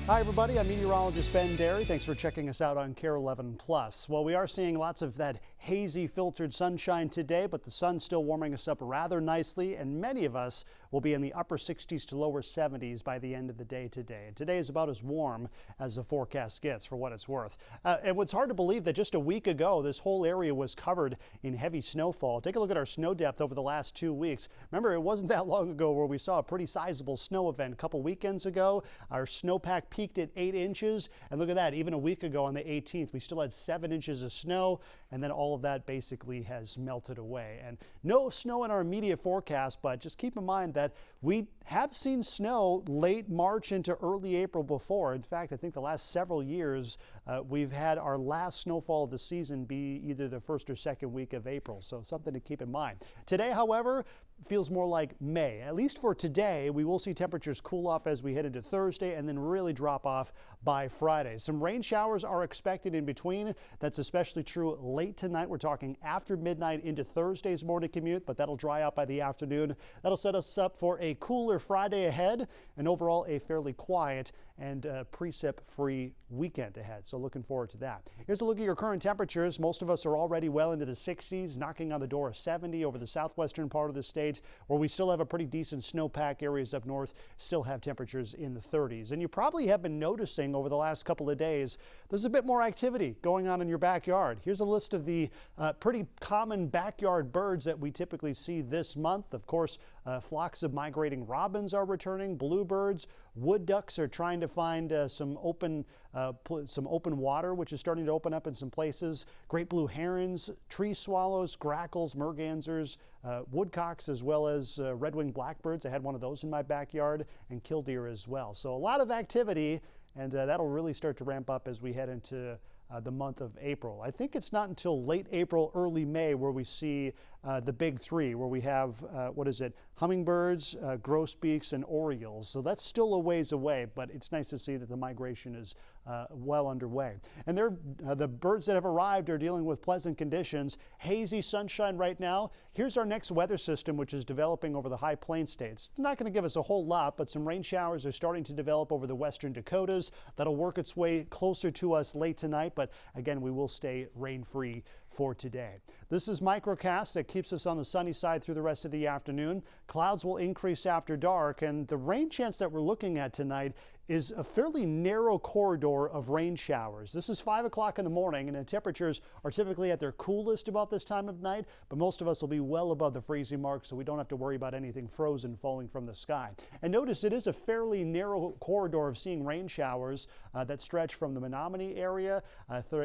Hi everybody, I'm Meteorologist Ben Dery. Thanks for checking us out on Kare 11 Plus. Well, we are seeing lots of that hazy filtered sunshine today, but the sun's still warming us up rather nicely, and many of us will be in the upper 60s to lower 70s by the end of the day today. And today is about as warm as the forecast gets, for what it's worth. And what's hard to believe that just a week ago, this whole area was covered in heavy snowfall. Take a look at our snow depth over the last 2 weeks. Remember, it wasn't that long ago where we saw a pretty sizable snow event a couple weekends ago. Our snowpack peaked at 8 inches, and look at that, even a week ago on the 18th we still had 7 inches of snow, and then all of that basically has melted away. And no snow in our immediate forecast, but just keep in mind that we have seen snow late March into early April before. In fact, I think the last several years we've had our last snowfall of the season be either the first or second week of April, so something to keep in mind. Today, however, feels more like May. At least for today, we will see temperatures cool off as we head into Thursday and then really drop off by Friday. Some rain showers are expected in between. That's especially true late tonight. We're talking after midnight into Thursday's morning commute, but that'll dry out by the afternoon. That'll set us up for a cooler Friday ahead and overall a fairly quiet and precip-free weekend ahead. So looking forward to that. Here's a look at your current temperatures. Most of us are already well into the 60s, knocking on the door of 70 over the southwestern part of the state, where we still have a pretty decent snowpack. Areas up north still have temperatures in the 30s. And you probably have been noticing over the last couple of days, there's a bit more activity going on in your backyard. Here's a list of the pretty common backyard birds that we typically see this month. Of course, flocks of migrating robins are returning, bluebirds, wood ducks are trying to find some open water, which is starting to open up in some places. Great blue herons, tree swallows, grackles, mergansers, woodcocks, as well as red-winged blackbirds. I had one of those in my backyard, and killdeer as well. So a lot of activity, and that'll really start to ramp up as we head into the month of April. I think it's not until late April, early May where we see the big three, where we have, hummingbirds, grosbeaks, and orioles. So that's still a ways away, but it's nice to see that the migration is well underway. And the birds that have arrived are dealing with pleasant conditions. Hazy sunshine right now. Here's our next weather system, which is developing over the high plains states. It's not going to give us a whole lot, but some rain showers are starting to develop over the western Dakotas. That'll work its way closer to us late tonight, but again, we will stay rain-free for today. This is Microcast that keeps us on the sunny side through the rest of the afternoon. Clouds will increase after dark, and the rain chance that we're looking at tonight is a fairly narrow corridor of rain showers. This is 5 o'clock in the morning, and the temperatures are typically at their coolest about this time of night, but most of us will be well above the freezing mark, so we don't have to worry about anything frozen falling from the sky. And notice it is a fairly narrow corridor of seeing rain showers that stretch from the Menominee area,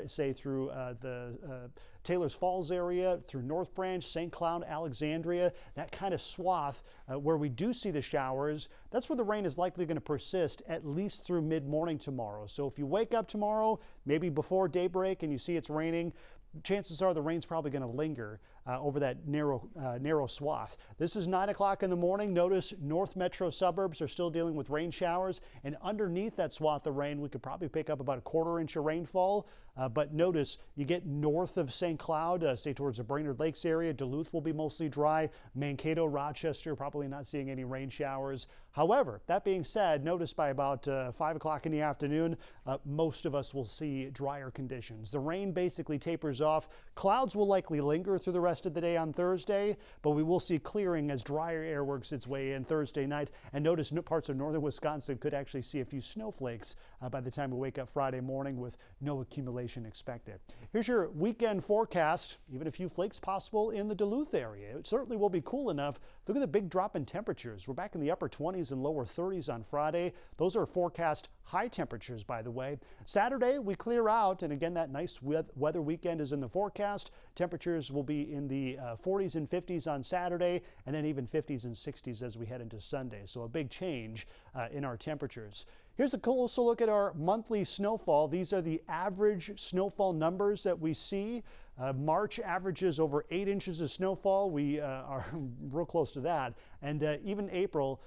say through the Taylor's Falls area, through North Branch, St. Cloud, Alexandria, that kind of swath where we do see the showers. That's where the rain is likely going to persist at least through mid-morning tomorrow. So if you wake up tomorrow, maybe before daybreak, and you see it's raining, chances are the rain's probably going to linger over that narrow swath. This is 9 o'clock in the morning. Notice north metro suburbs are still dealing with rain showers, and underneath that swath of rain, we could probably pick up about a quarter-inch of rainfall. But notice you get north of St. Cloud, say towards the Brainerd Lakes area, Duluth will be mostly dry. Mankato, Rochester, probably not seeing any rain showers. However, that being said, notice by about 5 o'clock in the afternoon, most of us will see drier conditions. The rain basically tapers off. Clouds will likely linger through the rest of the day on Thursday, but we will see clearing as drier air works its way in Thursday night. And notice parts of northern Wisconsin could actually see a few snowflakes by the time we wake up Friday morning, with no accumulation expected. Here's your weekend forecast. Even a few flakes possible in the Duluth area. It certainly will be cool enough. Look at the big drop in temperatures. We're back in the upper 20s and lower 30s on Friday. Those are forecast high temperatures, by the way. Saturday, we clear out, and again, that nice weather weekend is in the forecast. Temperatures will be in the 40s and 50s on Saturday, and then even 50s and 60s as we head into Sunday. So a big change in our temperatures. Here's a closer look at our monthly snowfall. These are the average snowfall numbers that we see. March averages over 8 inches of snowfall. We are real close to that. And even April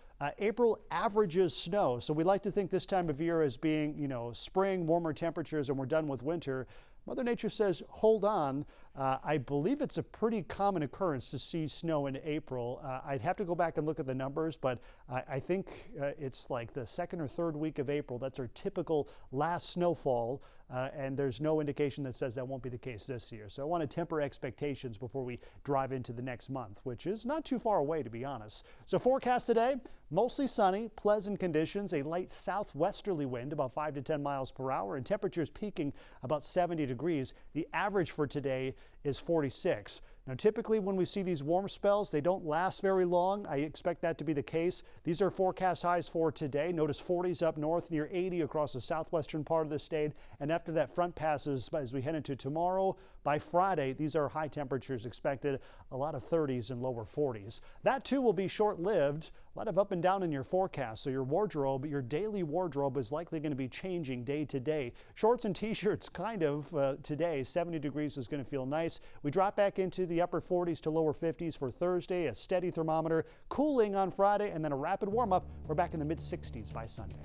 averages snow. So we like to think this time of year as being, spring, warmer temperatures, and we're done with winter. Mother Nature says, hold on. I believe it's a pretty common occurrence to see snow in April. I'd have to go back and look at the numbers, but I think it's like the second or third week of April. That's our typical last snowfall, and there's no indication that says that won't be the case this year. So I want to temper expectations before we drive into the next month, which is not too far away, to be honest. So forecast today, mostly sunny, pleasant conditions, a light southwesterly wind about 5 to 10 miles per hour, and temperatures peaking about 70 degrees. The average for today is 46. Now, typically when we see these warm spells, they don't last very long. I expect that to be the case. These are forecast highs for today. Notice 40s up north, near 80 across the southwestern part of the state. And after that front passes, as we head into tomorrow, by Friday, these are high temperatures expected, a lot of 30s and lower 40s. That too will be short-lived. A lot of up and down in your forecast, so your wardrobe, your daily wardrobe is likely going to be changing day to day. Shorts and t-shirts kind of today. 70 degrees is going to feel nice. We drop back into the upper 40s to lower 50s for Thursday, a steady thermometer, cooling on Friday, and then a rapid warm-up. We're back in the mid-60s by Sunday.